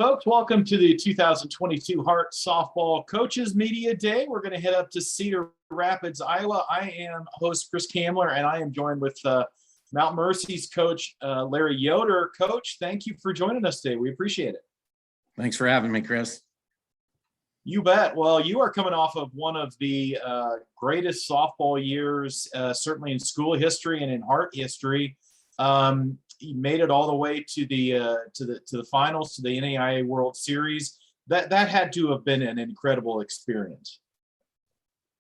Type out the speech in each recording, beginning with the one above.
Folks, welcome to the 2022 Hart Softball Coaches Media Day. We're going to head up to Cedar Rapids, Iowa. I am host Chris Kamler, and I am joined with Mount Mercy's coach, Larry Yoder. Coach, thank you for joining us today. We appreciate it. Thanks for having me, Chris. You bet. Well, you are coming off of one of the greatest softball years, certainly in school history and in Hart history. You made it all the way to the finals, to the NAIA World Series. That had to have been an incredible experience.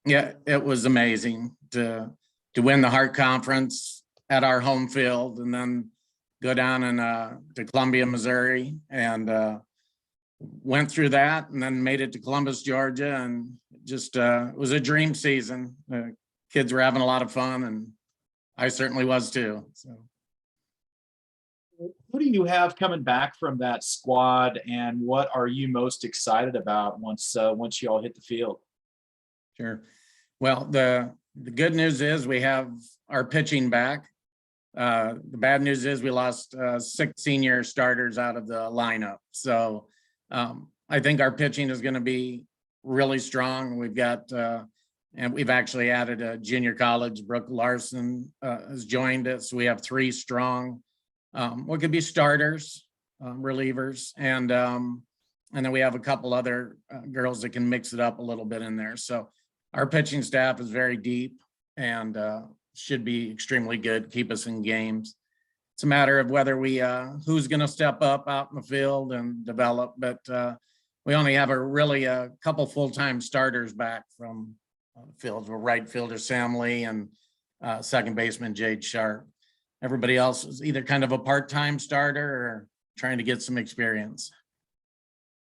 Yeah, it was amazing to win the Hart Conference at our home field, and then go down to Columbia, Missouri, and went through that, and then made it to Columbus, Georgia, and just it was a dream season. Kids were having a lot of fun, and I certainly was too. So. Who do you have coming back from that squad, and what are you most excited about once you all hit the field? Sure. Well, the good news is we have our pitching back. The bad news is we lost 6 senior starters out of the lineup. So I think our pitching is going to be really strong. We've got and we've actually added a junior college. Brooke Larson has joined us. We have 3 strong. What could be starters, relievers, and then we have a couple other girls that can mix it up a little bit in there. So our pitching staff is very deep and should be extremely good, keep us in games. It's a matter of whether we who's going to step up out in the field and develop, but we only have a couple full-time starters back from the field. We're right fielder Sam Lee and second baseman Jade Sharp. Everybody else is either kind of a part-time starter or trying to get some experience.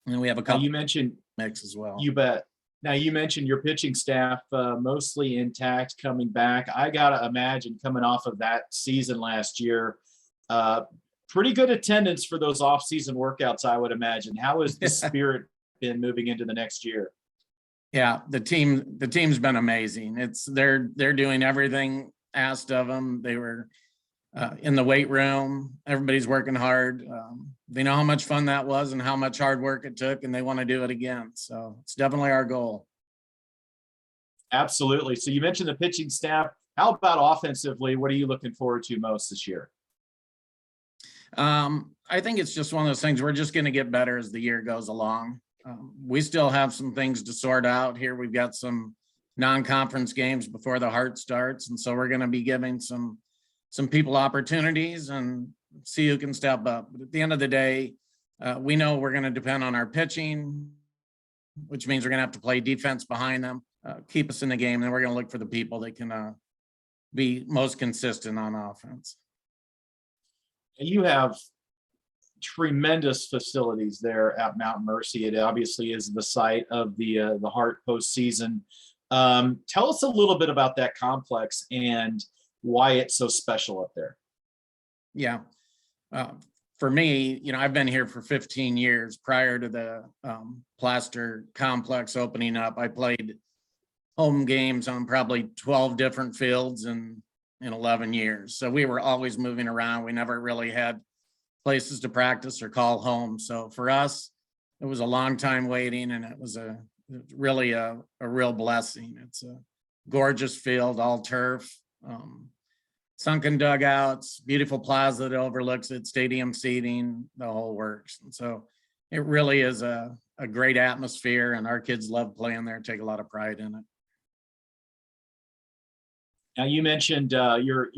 And then we have a couple. You mentioned mix as well. You bet. Now you mentioned your pitching staff mostly intact, coming back. I gotta imagine coming off of that season last year, pretty good attendance for those off-season workouts, I would imagine. How has the spirit been moving into the next year? Yeah, the team's been amazing. They're doing everything asked of them. They were in the weight room. Everybody's working hard. They know how much fun that was and how much hard work it took, and they want to do it again. So it's definitely our goal. Absolutely. So you mentioned the pitching staff. How about offensively? What are you looking forward to most this year? I think it's just one of those things. We're just going to get better as the year goes along. We still have some things to sort out here. We've got some non-conference games before the Hart starts, and so we're going to be giving some people opportunities and see who can step up. But at the end of the day, we know we're going to depend on our pitching, which means we're going to have to play defense behind them, keep us in the game, and we're going to look for the people that can be most consistent on offense. You have tremendous facilities there at Mount Mercy. It obviously is the site of the Hart postseason. Tell us a little bit about that complex and why it's so special up there. Yeah. For me, I've been here for 15 years. Prior to the Plaster complex opening up, I played home games on probably 12 different fields in 11 years. So we were always moving around. We never really had places to practice or call home. So for us, it was a long time waiting, and it was really a real blessing. It's a gorgeous field, all turf. Sunken dugouts, beautiful plaza that overlooks it, stadium seating, the whole works. And so it really is a great atmosphere, and our kids love playing there, take a lot of pride in it. Now you mentioned your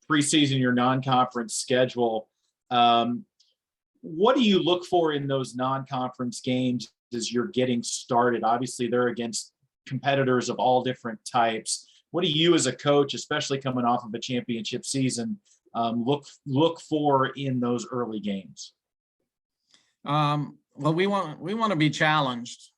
preseason, your non-conference schedule. What do you look for in those non-conference games as you're getting started? Obviously, they're against competitors of all different types. What do you as a coach, especially coming off of a championship season, look for in those early games? Well, we want to be challenged,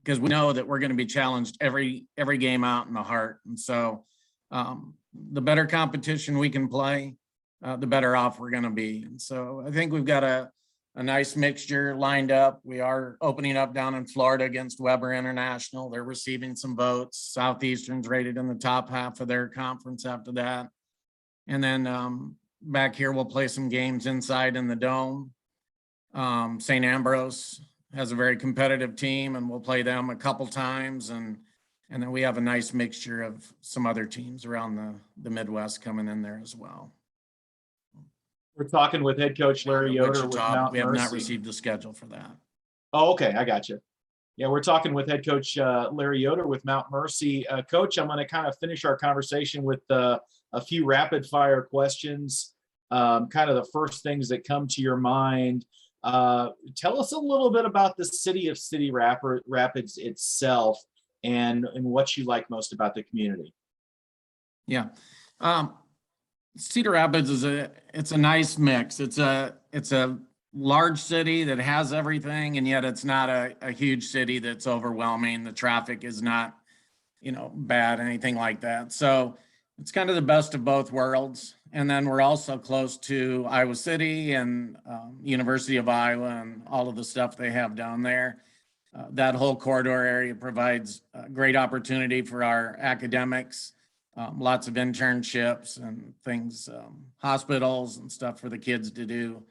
because we know that we're going to be challenged every game out in the Hart. And so the better competition we can play, the better off we're going to be. And so I think we've got a nice mixture lined up. We are opening up down in Florida against Weber International. They're receiving some votes. Southeastern's rated in the top half of their conference after that. And then back here, we'll play some games inside in the dome. St. Ambrose has a very competitive team, and we'll play them a couple times. And then we have a nice mixture of some other teams around the Midwest coming in there as well. We're talking with head coach Larry Yoder with Wichita, Mount we have not Mercy. received the schedule for that. Oh, okay, I got you. Yeah, we're talking with head coach Larry Yoder with Mount Mercy. Coach, I'm going to kind of finish our conversation with a few rapid fire questions. Kind of the first things that come to your mind. Tell us a little bit about the city of City Rapids itself and what you like most about the community. Yeah. Cedar Rapids it's a nice mix. It's a large city that has everything, and yet it's not a huge city that's overwhelming. The traffic is not, bad, anything like that. So it's kind of the best of both worlds. And then we're also close to Iowa City and University of Iowa and all of the stuff they have down there. That whole corridor area provides a great opportunity for our academics. Lots of internships and things, hospitals and stuff for the kids to do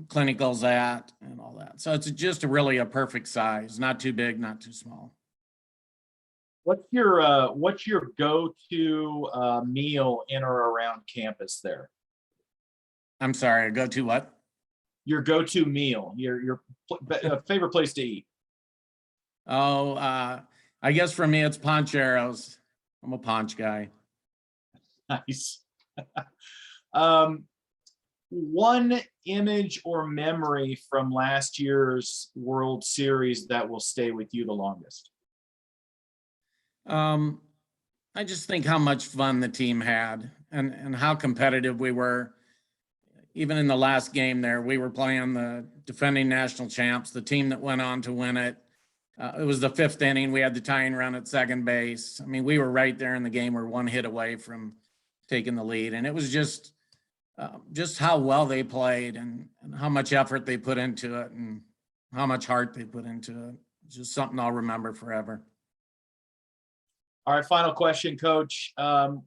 clinicals at and all that. So it's just really a perfect size, not too big, not too small. What's your go-to meal in or around campus there? I'm sorry, go to what? Your go-to meal, your favorite place to eat. Oh, I guess for me, it's Poncheros. I'm a Ponch guy. Nice. One image or memory from last year's World Series that will stay with you the longest? I just think how much fun the team had and how competitive we were. Even in the last game there, we were playing the defending national champs, the team that went on to win it. It was the 5th inning. We had the tying run at second base. I mean, we were right there in the game. We're one hit away from taking the lead. And it was just how well they played and how much effort they put into it and how much heart they put into it. It's just something I'll remember forever. All right, final question, Coach.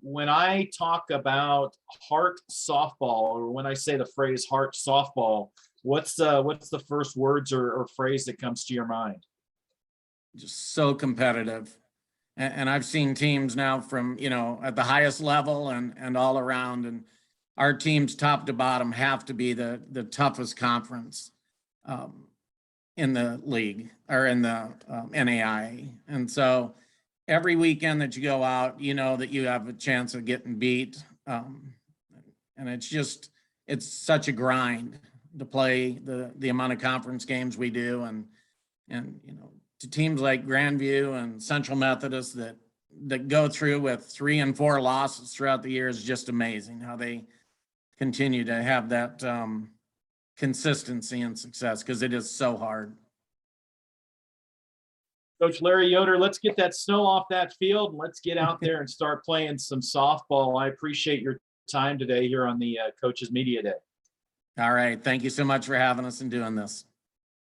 When I talk about Hart softball, or when I say the phrase Hart softball, what's the first words or phrase that comes to your mind? Just so competitive. And I've seen teams now from, at the highest level and all around, and our teams top to bottom have to be the toughest conference in the league or in the NAIA. And so every weekend that you go out, that you have a chance of getting beat. And it's such a grind to play the amount of conference games we do. And to teams like Grandview and Central Methodist that go through with 3 and 4 losses throughout the year is just amazing how they continue to have that consistency and success, because it is so hard. Coach Larry Yoder, let's get that snow off that field and let's get out there and start playing some softball. I appreciate your time today here on the Coaches Media Day. All right. Thank you so much for having us and doing this.